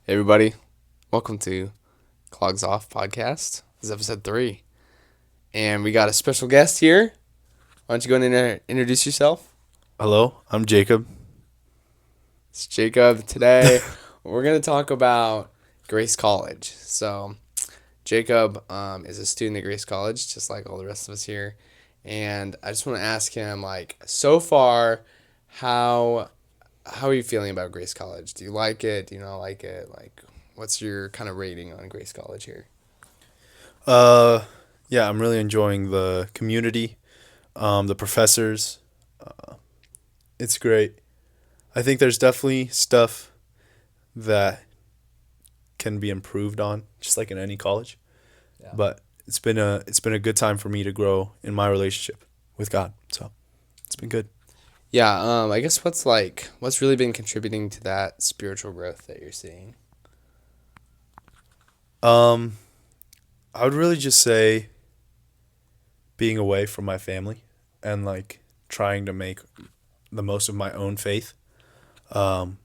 Hey everybody, welcome to Clogs Off Podcast. This is episode 3. And we got a special guest here. Why don't you go and introduce yourself? Hello, I'm Jacob. It's Jacob. Today we're going to talk about Grace College. So, Jacob is a student at Grace College, just like all the rest of us here. And I just want to ask him, so far, how how are you feeling about Grace College? Do you like it? Do you not like it? What's your kind of rating on Grace College here? Uh, yeah, I'm really enjoying the community, the professors. It's great. I think there's definitely stuff that can be improved on, just like in any college. Yeah. But it's been a good time for me to grow in my relationship with God. So it's been good. Yeah, I guess what's really been contributing to that spiritual growth that you're seeing? Um, I would really just say being away from my family and like trying to make the most of my own faith. Um,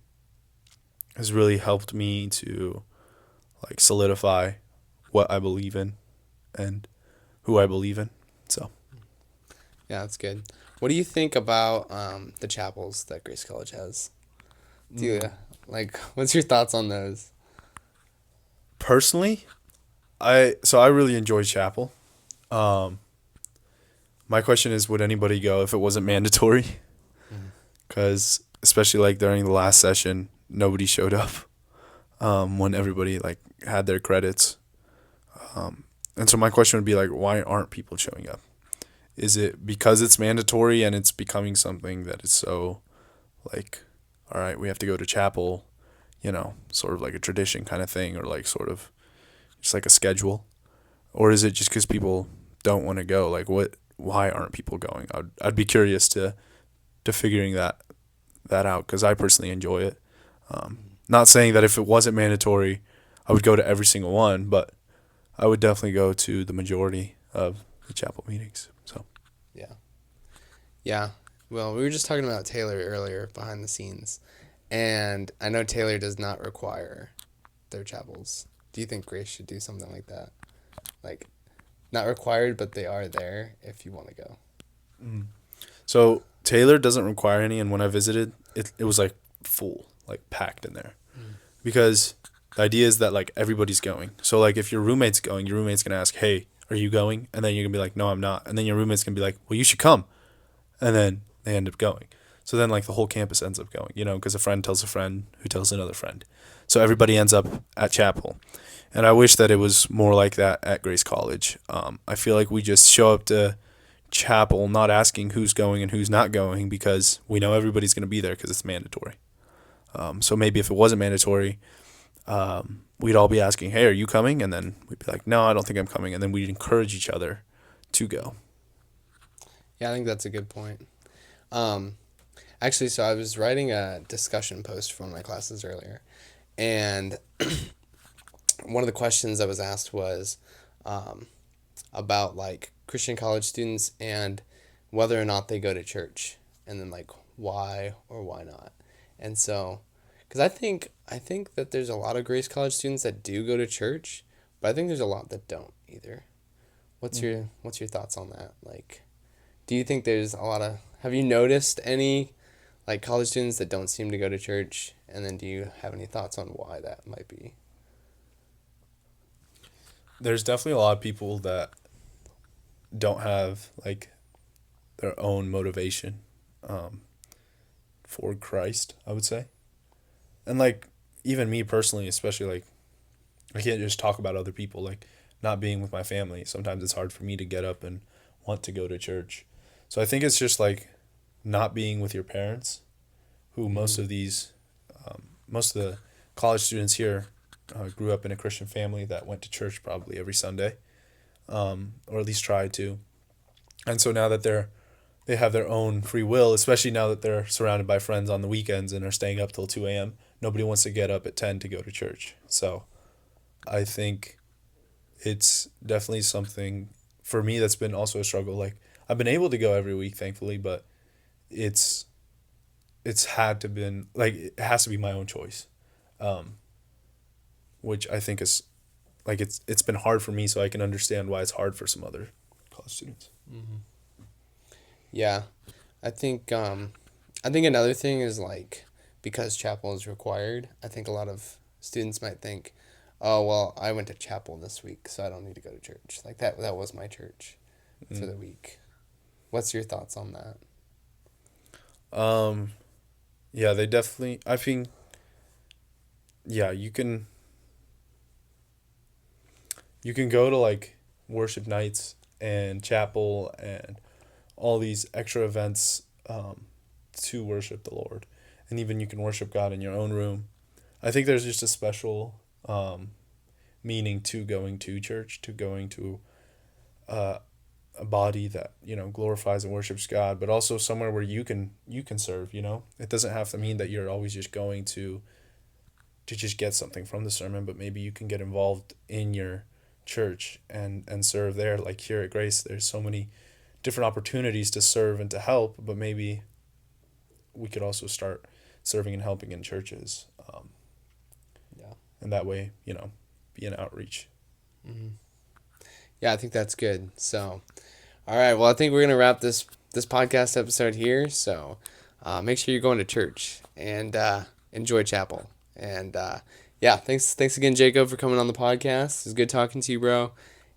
has really helped me to like solidify what I believe in and who I believe in. So, Yeah, that's good. What do you think about the chapels that Grace College has? Do you what's your thoughts on those? personally, I really enjoy chapel. Um, my question is, would anybody go if it wasn't mandatory? Mhm. Because especially like during the last session, nobody showed up. When everybody like had their credits. And so my question would be like, why aren't people showing up? Is it because it's mandatory and it's becoming something that is so like, all right, we have to go to chapel, sort of like a tradition kind of thing, or like sort of just like a schedule? Or is it just because people don't want to go? Like, why aren't people going? I'd be curious to figuring that out because I personally enjoy it. Not saying that if it wasn't mandatory, I would go to every single one, but I would definitely go to the majority of the chapel meetings. So, Yeah. Yeah. Well, we were just talking about Taylor earlier behind the scenes, and I know Taylor does not require their chapels. Do you think Grace should do something like that? Like, not required, but they are there if you want to go. so Taylor doesn't require any, and when I visited, it was like full, like packed in there. Mm. Because the idea is that like everybody's going. So like if your roommate's going, your roommate's gonna ask, "Hey, are you going?" And then you're gonna be like, "No, I'm not." And then your roommate's gonna be like, "Well, you should come." And then they end up going. So then like the whole campus ends up going, because a friend tells a friend who tells another friend. So everybody ends up at chapel. And I wish that it was more like that at Grace College. I feel like we just show up to chapel not asking who's going and who's not going because we know everybody's going to be there because it's mandatory. So maybe if it wasn't mandatory, we'd all be asking, "Hey, are you coming?" And then we'd be like, "No, I don't think I'm coming." And then we'd encourage each other to go. Yeah, I think that's a good point. Um, Actually, so I was writing a discussion post for one of my classes earlier, and one of the questions I was asked was um, about Christian college students and whether or not they go to church, and then why or why not. And so, because I think that there's a lot of Grace College students that do go to church, but I think there's a lot that don't either. What's your thoughts on that? Do you think there's a lot of have you noticed any college students that don't seem to go to church, and then do you have any thoughts on why that might be? There's definitely a lot of people that don't have like their own motivation um, for Christ, I would say. And like even me personally, especially like I can't just talk about other people like not being with my family. Sometimes it's hard for me to get up and want to go to church. So I think it's just like not being with your parents, who Mm-hmm. most of the college students here grew up in a Christian family that went to church probably every Sunday, or at least tried to. And so now that they have their own free will, especially now that they're surrounded by friends on the weekends and are staying up till 2 a.m. Nobody wants to get up at 10 to go to church. So I think it's definitely something for me that's been also a struggle. Like I've been able to go every week, thankfully, but it's it's had to been like it has to be my own choice. Um, which I think is like it's been hard for me, so I can understand why it's hard for some other college students. Yeah, I think another thing is like because chapel is required. I think a lot of students might think, oh well, I went to chapel this week, so I don't need to go to church. Like that was my church for the week. What's your thoughts on that? Yeah, they definitely. I think. Yeah, you can. You can go to like worship nights and chapel and all these extra events to worship the Lord, and even you can worship God in your own room. I think there's just a special meaning to going to church, to going to a body that glorifies and worships God, but also somewhere where you can serve. It doesn't have to mean that you're always just going to just get something from the sermon, but maybe you can get involved in your church and serve there. Like here at Grace, there's so many different opportunities to serve and to help, but maybe we could also start serving and helping in churches. Yeah. And that way, be an outreach. Yeah, I think that's good. So, all right. Well, I think we're gonna wrap this podcast episode here. So, make sure you're going to church and enjoy chapel. And yeah, thanks again, Jacob, for coming on the podcast. It was good talking to you, bro.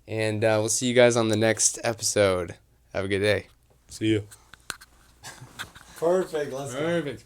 And we'll see you guys on the next episode. Have a good day. See you. Perfect. Let's go. Perfect.